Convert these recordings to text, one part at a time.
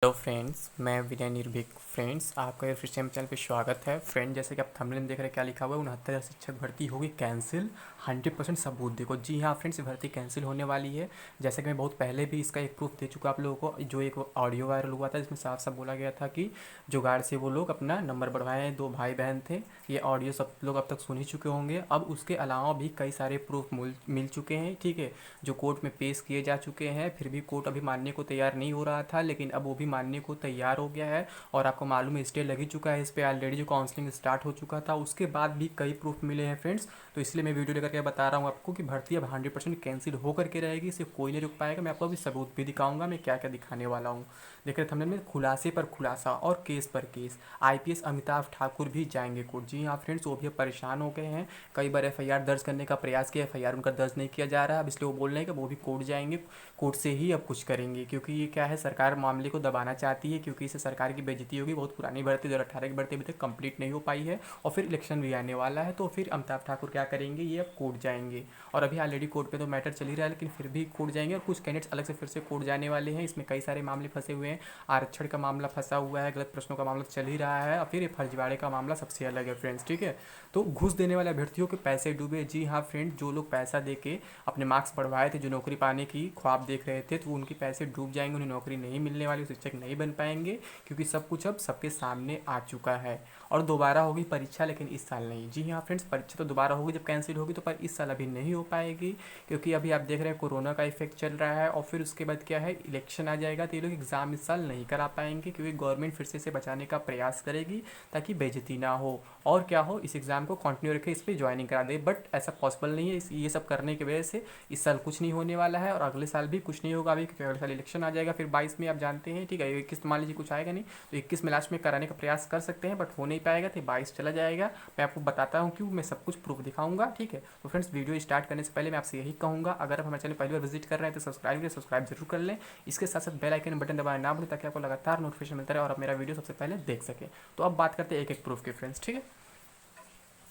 Hello friends, मैं विनय निर्भीक। Friends, आपका ये फिर से चैनल पे स्वागत है। फ्रेंड, जैसे कि आप थंबनेल में देख रहे हैं, क्या लिखा हुआ है, 69,000 शिक्षक भर्ती होगी कैंसिल, 100% सबूत देखो। जी हाँ फ्रेंड्स, भर्ती कैंसिल होने वाली है। जैसे कि मैं बहुत पहले भी इसका एक प्रूफ दे चुका आप लोगों को, जो एक ऑडियो वायरल हुआ था जिसमें साफ साफ बोला गया था कि जुगाड़ से वो लोग अपना नंबर बढ़वाए हैं। 2 भाई बहन थे। ये ऑडियो सब लोग अब तक सुन ही चुके होंगे। अब उसके अलावा भी कई सारे प्रूफ मिल चुके हैं, ठीक है, जो कोर्ट में पेश किए जा चुके हैं। फिर भी कोर्ट अभी मानने को तैयार नहीं हो रहा था, लेकिन अब वो भी मानने को तैयार हो गया है। और आपको मालूम है, स्टे लग ही चुका है इस पर ऑलरेडी, जो काउंसलिंग स्टार्ट हो चुका था। उसके बाद भी कई प्रूफ मिले हैं फ्रेंड्स। तो इसलिए मैं वीडियो लेकर के बता रहा हूँ आपको कि भर्ती अब 100% कैंसिल होकर के रहेगी। इसे कोई नहीं रुक पाएगा। मैं आपको अभी सबूत भी दिखाऊंगा, मैं क्या क्या दिखाने वाला हूँ। देख रहे थे हमने में खुलासे पर खुलासा और केस पर केस। आईपीएस अमिताभ ठाकुर भी जाएंगे कोर्ट। जी हाँ फ्रेंड्स, वो भी अब परेशान हो गए हैं। कई बार एफआईआर दर्ज करने का प्रयास किया, एफआईआर उनका दर्ज नहीं किया जा रहा है। अब इसलिए वो बोल रहे हैं कि वो भी कोर्ट जाएंगे, कोर्ट से ही अब कुछ करेंगे। क्योंकि ये क्या है, सरकार मामले को दबाना चाहती है, क्योंकि इससे सरकार की बेइज्जती होगी। बहुत पुरानी भर्ती 2018 की भर्ती अभी तक कंप्लीट नहीं हो पाई है, और फिर इलेक्शन भी आने वाला है। तो फिर अमिताभ ठाकुर क्या करेंगे, ये अब कोर्ट जाएंगे। और अभी ऑलरेडी कोर्ट पे तो मैटर चल ही रहा है, लेकिन फिर भी कोर्ट जाएंगे। और कुछ कैंडिडेट्स अलग से फिर से कोर्ट जाने वाले हैं। इसमें कई सारे मामले फंसे हुए हैं। आरक्षण का मामला फंसा हुआ है, गलत प्रश्नों का मामला चल ही रहा है, और फिर ये फर्जीवाड़े का मामला सबसे अलग है फ्रेंड्स, ठीक है। तो घूस देने वाले अभ्यर्थियों के पैसे डूबे। जी हाँ फ्रेंड, जो लोग पैसा दे के अपने मार्क्स बढ़वाए थे, जो नौकरी पाने की ख्वाब देख रहे थे, तो उनके पैसे डूब जाएंगे। उन्हें नौकरी नहीं मिलने वाली, शिक्षक नहीं बन पाएंगे, क्योंकि सब कुछ अब सबके सामने आ चुका है। और दोबारा होगी परीक्षा, लेकिन इस साल नहीं। जी हाँ फ्रेंड्स, परीक्षा तो दोबारा होगी जब कैंसिल होगी, तो पर इस साल अभी नहीं हो पाएगी। क्योंकि अभी आप देख रहे हैं कोरोना का इफेक्ट चल रहा है, और फिर उसके बाद क्या है, इलेक्शन आ जाएगा। तो ये लोग एग्ज़ाम इस साल नहीं करा पाएंगे, क्योंकि गवर्नमेंट फिर से इसे बचाने का प्रयास करेगी, ताकि बेइज्जती ना हो। और क्या हो, इस एग्ज़ाम को कंटिन्यू रखे, इस पर ज्वाइनिंग करा दे। बट ऐसा पॉसिबल नहीं है। ये सब करने की वजह से इस साल कुछ नहीं होने वाला है, और अगले साल भी कुछ नहीं होगा अभी, क्योंकि अगले साल इलेक्शन आ जाएगा। फिर 22 में आप जानते हैं, ठीक है, 21 मान लीजिए कुछ आएगा नहीं, तो 21 में लास्ट में कराने का प्रयास कर सकते हैं, बट हो नहीं पाएगा। तो 22 चला जाएगा। मैं आपको बताता हूँ क्यों, मैं सब कुछ प्रूफ दिखाऊंगा, ठीक है। तो फ्रेंड्स, वीडियो स्टार्ट करने से पहले मैं आपसे यही कहूँगा, अगर आप हमारे चैनल पहली बार विजिट कर रहे हैं तो सब्सक्राइब जरूर कर लें। इसके साथ साथ बेल आइकन बटन दबाना ना भूलें, ताकि आपको लगातार नोटिफिकेशन मिलता रहे और आप मेरा वीडियो सबसे पहले देख सकें। तो अब बात करते हैं एक एक प्रूफ के फ्रेंड्स, ठीक है।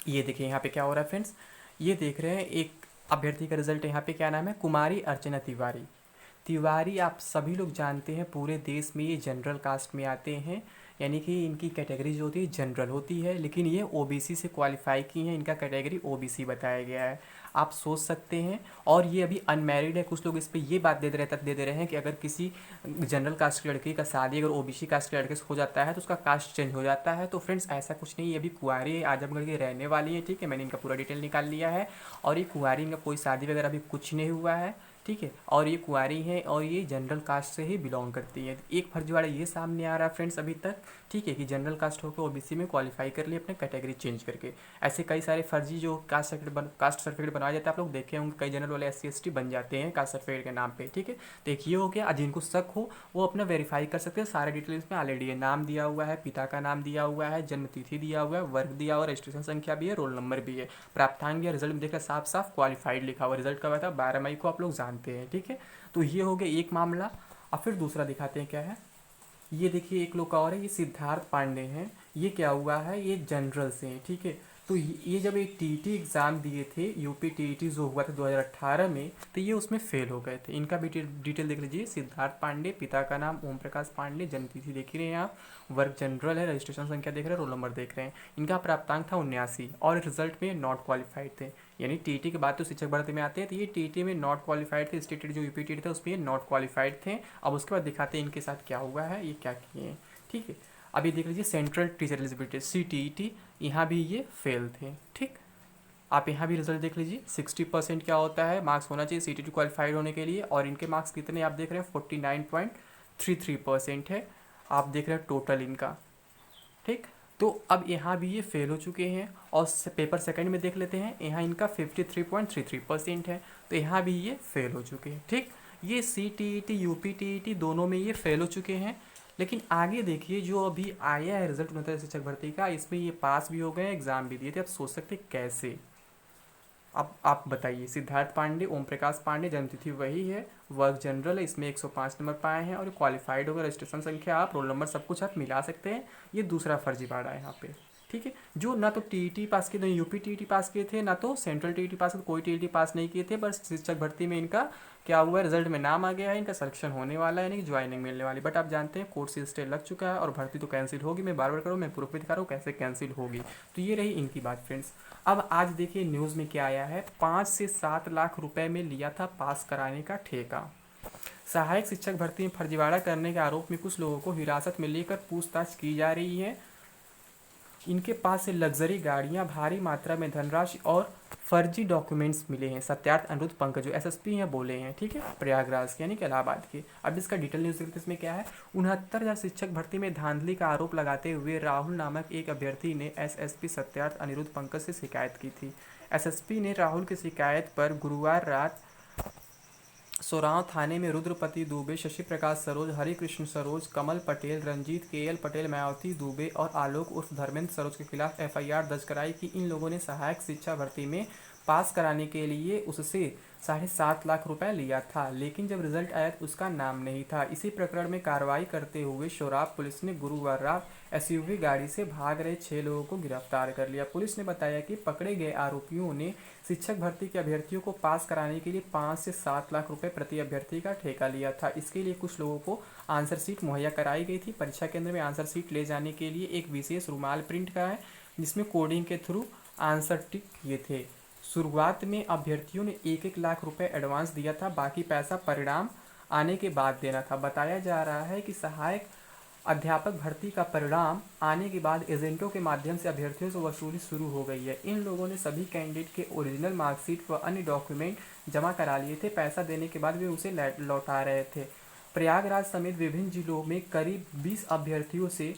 ये देखिए यहाँ पे क्या हो रहा है फ्रेंड्स, ये देख रहे हैं एक अभ्यर्थी का रिजल्ट। यहाँ पे क्या नाम है, कुमारी अर्चना तिवारी। तिवारी आप सभी लोग जानते हैं, पूरे देश में ये जनरल कास्ट में आते हैं, यानी कि इनकी कैटेगरी जो होती है जनरल होती है, लेकिन ये ओबीसी से क्वालिफाई की हैं। इनका कैटेगरी ओबीसी बताया गया है, आप सोच सकते हैं। और ये अभी अनमैरिड है। कुछ लोग इस पर ये बात दे दे रहे हैं कि अगर किसी जनरल कास्ट की लड़की का शादी अगर ओबीसी कास्ट के लड़के से हो जाता है, तो उसका कास्ट चेंज हो जाता है। तो फ्रेंड्स, ऐसा कुछ नहीं है। अभी कुंवारी आजमगढ़ की रहने वाली है, ठीक है। मैंने इनका पूरा डिटेल निकाल लिया है। और ये कुंवारी, इनका कोई शादी वगैरह अभी कुछ नहीं हुआ है, ठीक है। और ये कुंवारी हैं, और ये जनरल कास्ट से ही बिलोंग करती है। एक फर्जीवाड़ा ये सामने आ रहा है फ्रेंड्स अभी तक, ठीक है, कि जनरल कास्ट होकर ओबीसी में क्वालिफाई कर लिए अपने कैटेगरी चेंज करके। ऐसे कई सारे फर्जी जो कास्ट सर्टिफिकेट बनाया जाता है, आप लोग देखे होंगे, कई जनरल वाले SC ST बन जाते हैं कास्ट सर्टिफिकेट के नाम पे, ठीक है। तो एक ये हो गया। जिनको शक हो वो अपना वेरीफाई कर सकते हैं। सारे डिटेल्स में ऑलरेडी है, नाम दिया हुआ है, पिता का नाम दिया हुआ है, जन्म तिथि दिया हुआ है, वर्ग दिया हुआ है, रजिस्ट्रेशन संख्या भी है, रोल नंबर भी है, प्राप्तांक भी है। रिजल्ट में देखा साफ साफ क्वालिफाइड लिखा हुआ। रिजल्ट कब आया था, 12 मई को, आप लोग जानते हैं, ठीक है। तो ये हो गया एक मामला। अब फिर दूसरा दिखाते हैं क्या है। ये देखिए एक लोग का और है, ये सिद्धार्थ पांडे हैं। ये क्या हुआ है, ये जनरल से हैं, ठीक है। तो ये जब एक टीईटी एग्ज़ाम दिए थे, यूपी टीईटी जो हुआ था 2018 में, तो ये उसमें फेल हो गए थे। इनका भी डिटेल देख लीजिए। सिद्धार्थ पांडे, पिता का नाम ओम प्रकाश पांडे, जन्मतिथि देख रहे हैं आप, वर्ग जनरल है, रजिस्ट्रेशन संख्या देख रहे हैं, रोल नंबर देख रहे हैं। इनका प्राप्तांक था 79, और रिजल्ट में नॉट क्वालिफाइड थे। यानी टीटी के बाद तो शिक्षक भर्ती में आते हैं, तो ये टीटी में नॉट क्वालिफाइड थे। स्टेटेड जो यूपी टीटी था उसमें ये नॉट क्वालिफाइड थे। अब उसके बाद दिखाते हैं इनके साथ क्या हुआ है, ये क्या किए हैं, ठीक है। अभी देख लीजिए, सेंट्रल टीचर एलिजिबिलिटी CTET, यहाँ भी ये फेल थे, ठीक। आप यहाँ भी रिजल्ट देख लीजिए। 60% क्या होता है, मार्क्स होना चाहिए CTET क्वालिफाइड होने के लिए, और इनके मार्क्स कितने आप देख रहे हैं, 49.33% है। आप देख रहे हैं टोटल इनका, ठीक। तो अब यहाँ भी ये फेल हो चुके हैं। और पेपर सेकंड में देख लेते हैं, यहाँ इनका 53.33% है, तो यहाँ भी ये फेल हो चुके हैं, ठीक। ये CTET यूपी TET दोनों में ये फेल हो चुके हैं। लेकिन आगे देखिए, जो अभी आया है रिजल्ट उन्नत शिक्षक भर्ती का, इसमें ये पास भी हो गए, एग्जाम भी दिए थे। आप सोच सकते कैसे। अब आप बताइए, सिद्धार्थ पांडे, ओम प्रकाश पांडे, जन्मतिथि वही है, वर्ग जनरल है, इसमें 105 नंबर पाए हैं, और क्वालिफाइड होगा, रजिस्ट्रेशन संख्या आप, रोल नंबर, सब कुछ आप मिला सकते हैं। ये दूसरा फर्जीवाड़ा है यहाँ पे। ठीक है, जो ना तो टीईटी पास किए, ना यूपी टीईटी पास किए थे, ना तो सेंट्रल टीईटी पास, कोई टीईटी पास नहीं किए थे, बस शिक्षक भर्ती में इनका क्या हुआ है, रिजल्ट में नाम आ गया है, इनका सिलेक्शन होने वाला है, यानी कि ज्वाइनिंग मिलने वाली। बट आप जानते हैं कोर्ट से स्टे लग चुका है और भर्ती तो कैंसिल होगी। मैं बार बार करूँ, मैं प्रूफ भी दिखा रहा हूँ कैसे कैंसिल होगी। तो ये रही इनकी बात फ्रेंड्स। अब आज देखिए न्यूज़ में क्या आया है, 5 से 7 लाख रुपए में लिया था पास कराने का ठेका। सहायक शिक्षक भर्ती में फर्जीवाड़ा करने के आरोप में कुछ लोगों को हिरासत में लेकर पूछताछ की जा रही है। इनके पास से लग्जरी गाड़ियां, भारी मात्रा में धनराशि और फर्जी डॉक्यूमेंट्स मिले हैं। सत्यार्थ अनिरुद्ध पंकज जो एसएसपी हैं बोले हैं, ठीक है, प्रयागराज के यानी कि इलाहाबाद के। अब इसका डिटेल न्यूज़ देखते हैं, इसमें क्या है। 69,000 शिक्षक भर्ती में धांधली का आरोप लगाते हुए राहुल नामक एक अभ्यर्थी ने एसएसपी सत्यार्थ अनिरुद्ध पंकज से शिकायत की थी। एसएसपी ने राहुल की शिकायत पर गुरुवार रात सोरांव थाने में रुद्रपति दुबे, शशि प्रकाश सरोज, हरिकृष्ण सरोज, कमल पटेल, रंजीत केएल पटेल, मायावती दुबे और आलोक उर्फ धर्मेंद्र सरोज के खिलाफ एफआईआर दर्ज कराई कि इन लोगों ने सहायक शिक्षा भर्ती में पास कराने के लिए उससे 7.5 लाख रुपए लिया था, लेकिन जब रिजल्ट आया तो उसका नाम नहीं था। इसी प्रकरण में कार्रवाई करते हुए शोराब पुलिस ने गुरुवार रात एसयूवी गाड़ी से भाग रहे 6 लोगों को गिरफ्तार कर लिया। पुलिस ने बताया कि पकड़े गए आरोपियों ने शिक्षक भर्ती के अभ्यर्थियों को पास कराने के लिए 5 से 7 लाख रुपए प्रति अभ्यर्थी का ठेका लिया था। इसके लिए कुछ लोगों को आंसर शीट मुहैया कराई गई थी। परीक्षा केंद्र में आंसर शीट ले जाने के लिए एक विशेष रुमाल प्रिंट का है, जिसमें कोडिंग के थ्रू आंसर टिक किए थे। शुरुआत में अभ्यर्थियों ने 1-1 लाख रुपए एडवांस दिया था, बाकी पैसा परिणाम आने के बाद देना था। बताया जा रहा है कि सहायक अध्यापक भर्ती का परिणाम आने के बाद एजेंटों के माध्यम से अभ्यर्थियों से वसूली शुरू हो गई है। इन लोगों ने सभी कैंडिडेट के ओरिजिनल मार्कशीट व अन्य डॉक्यूमेंट जमा करा लिए थे। पैसा देने के बाद वे उसे लौटा रहे थे। प्रयागराज समेत विभिन्न जिलों में करीब 20 अभ्यर्थियों से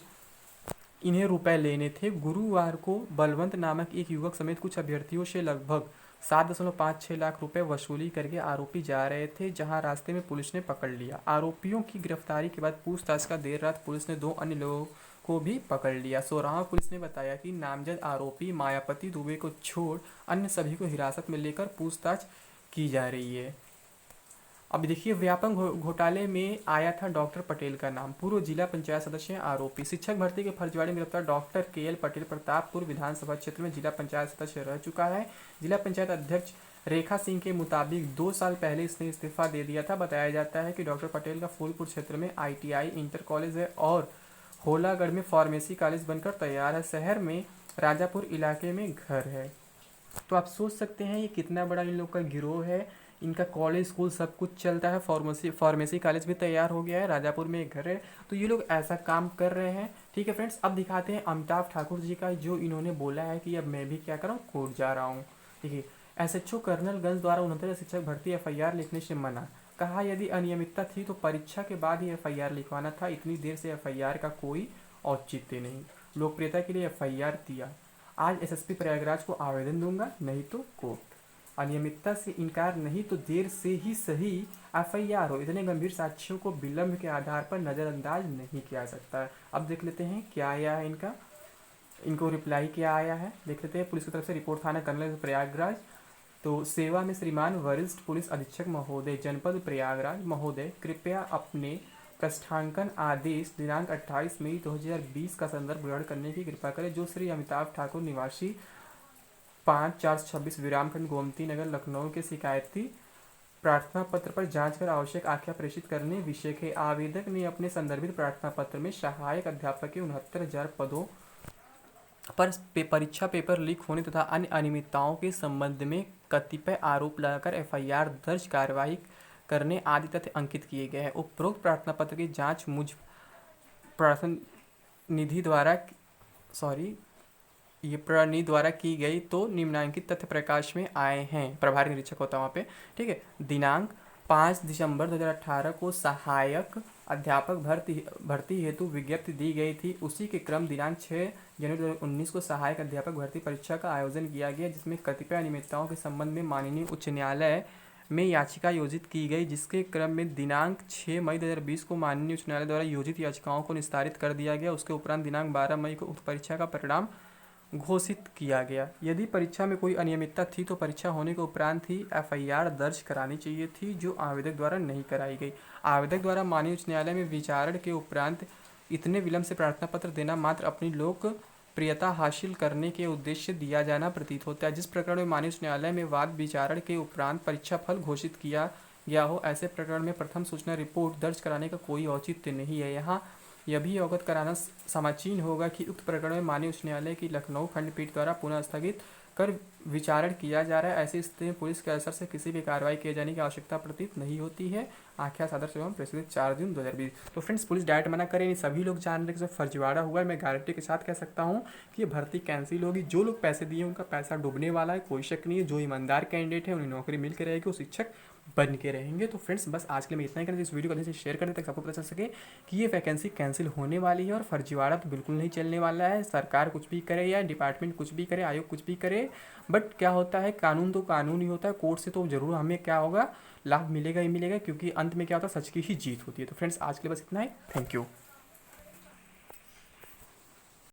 इन्हें रुपए लेने थे। गुरुवार को बलवंत नामक एक युवक समेत कुछ अभ्यर्थियों से लगभग 7.56 लाख रुपए वसूली करके आरोपी जा रहे थे, जहां रास्ते में पुलिस ने पकड़ लिया। आरोपियों की गिरफ्तारी के बाद पूछताछ का देर रात पुलिस ने 2 अन्य लोगों को भी पकड़ लिया। सोराहां पुलिस ने बताया कि नामजद आरोपी मायापति दुबे को छोड़ अन्य सभी को हिरासत में लेकर पूछताछ की जा रही है। अब देखिए, व्यापक घोटाले में आया था डॉक्टर पटेल का नाम। पूर्व जिला पंचायत सदस्य आरोपी। शिक्षक भर्ती के फर्जीवाड़े में गिरफ्तार डॉक्टर केएल पटेल प्रतापपुर विधानसभा क्षेत्र में जिला पंचायत सदस्य रह चुका है। जिला पंचायत अध्यक्ष रेखा सिंह के मुताबिक 2 साल पहले इसने इस्तीफा दे दिया था। बताया जाता है कि डॉक्टर पटेल का फूलपुर क्षेत्र में आईटीआई इंटर कॉलेज है और होलागढ़ में फार्मेसी कॉलेज बनकर तैयार है। शहर में राजापुर इलाके में घर है। तो आप सोच सकते हैं ये कितना बड़ा इन लोग का गिरोह है। इनका कॉलेज स्कूल सब कुछ चलता है, फार्मेसी कॉलेज भी तैयार हो गया है, राजापुर में एक घर है। तो ये लोग ऐसा काम कर रहे हैं। ठीक है फ्रेंड्स, अब दिखाते हैं अमिताभ ठाकुर जी का, जो इन्होंने बोला है कि अब मैं भी क्या कर रहा हूँ, कोर्ट जा रहा हूँ। देखिए, एसएचओ कर्नलगंज द्वारा 69 शिक्षक भर्ती एफआईआर लिखने से मना। कहा यदि अनियमितता थी तो परीक्षा के बाद ही एफआईआर लिखवाना था। इतनी देर से एफआईआर का कोई औचित्य नहीं। लोकप्रियता के लिए एफआईआर दिया। आज एसएसपी प्रयागराज को आवेदन दूंगा, नहीं तो कोर्ट। अनियमितता से इनकार नहीं तो देर से ही सही एफआईआर हो। इतने गंभीर साक्ष्यों को विलंब के आधार पर नज़रअंदाज नहीं किया सकता। अब देख लेते हैं क्या आया है इनका, इनको रिप्लाई क्या आया है, देख लेते हैं। पुलिस की तरफ से रिपोर्ट, थाना कर्नल प्रयागराज। तो सेवा में श्रीमान वरिष्ठ पुलिस अधीक्षक महोदय जनपद प्रयागराज महोदय, कृपया अपने प्रस्थांकन आदेश दिनांक 28 मई 2020 का संदर्भ ग्रहण करने की कृपा करें, जो श्री अमिताभ ठाकुर निवासी 5/4/26 विरामखंड गोमती नगर लखनऊ के शिकायती प्रार्थना पत्र पर जांच कर आवश्यक आज्ञा प्रेषित करने विषय के। आवेदक ने अपने संदर्भित प्रार्थना पत्र में सहायक अध्यापक के 69,000 पदों पर परीक्षा पेपर लीक होने तथा अन्य अनियमितताओं के संबंध में कतिपय आरोप लगाकर एफआईआर दर्ज कार्रवाई करने आदि तथ्य अंकित किए गए हैं। उपरोक्त प्रार्थना पत्र की जांच मुझ प्रार्थना निधि द्वारा की गई तो निम्नांकित तथ्य प्रकाश में आए हैं। प्रभारी निरीक्षक होता है वहाँ पे, ठीक है। दिनांक 5 दिसंबर 2018 को सहायक अध्यापक भर्ती हेतु विज्ञप्ति दी गई थी। उसी के क्रम दिनांक 6 जनवरी 2019 को सहायक अध्यापक भर्ती परीक्षा का आयोजन किया गया, जिसमें कतिपय अनियमितताओं के संबंध में माननीय उच्च न्यायालय में याचिका योजित की गई, जिसके क्रम में दिनांक 6 मई 2020 को माननीय उच्च न्यायालय द्वारा योजित याचिकाओं को निस्तारित कर दिया गया। उसके उपरांत दिनांक 12 मई को उक्त परीक्षा का परिणाम घोषित किया गया। यदि परीक्षा में कोई अनियमितता थी तो परीक्षा होने के उपरांत ही एफआईआर दर्ज करानी चाहिए थी, जो आवेदक द्वारा नहीं कराई गई। आवेदक द्वारा माननीय उच्च न्यायालय में विचारण के उपरांत इतने विलंब से प्रार्थना पत्र देना मात्र अपनी लोक प्रियता हासिल करने के उद्देश्य दिया जाना प्रतीत होता है। जिस प्रकरण में माननीय उच्च न्यायालय में वाद विचारण के उपरांत परीक्षा फल घोषित किया गया हो, ऐसे प्रकरण में प्रथम सूचना रिपोर्ट दर्ज कराने का कोई औचित्य नहीं है। यहाँ यह भी अवगत कराना समीचीन होगा कि उक्त प्रकरण में माननीय उच्च न्यायालय की लखनऊ खंडपीठ द्वारा पुनः स्थगित कर विचारण किया जा रहा है। ऐसी स्थिति में पुलिस के असर से किसी भी कार्रवाई किए जाने की आवश्यकता प्रतीत नहीं होती है। आख्या सादर सेवम प्रेषित 4 जून 2020। तो फ्रेंड्स, पुलिस डायरेक्ट मना करे नहीं, सभी लोग जान रहे कि फर्जीवाड़ा हुआ है। मैं गारंटी के साथ कह सकता हूँ कि ये भर्ती कैंसिल होगी। जो लोग पैसे दिए उनका पैसा डूबने वाला है, कोई शक नहीं है। जो ईमानदार कैंडिडेट है उन्हें नौकरी मिल के रहेगी, वो शिक्षक बन के रहेंगे। तो फ्रेंड्स, बस आज के लिए मैं इतना ही करना, इस वीडियो को अच्छे से शेयर करने तक सबको पता चल सके कि ये वैकेंसी कैंसिल होने वाली है और फर्जीवाड़ा तो बिल्कुल नहीं चलने वाला है। सरकार कुछ भी करे या डिपार्टमेंट कुछ भी करे, आयोग कुछ भी करे, बट क्या होता है, कानून तो कानून ही होता है। कोर्ट से तो जरूर हमें क्या होगा, लाभ मिलेगा ही मिलेगा, क्योंकि अंत में क्या होता है, सच की ही जीत होती है। तो फ्रेंड्स, आज के लिए बस इतना ही। Thank you.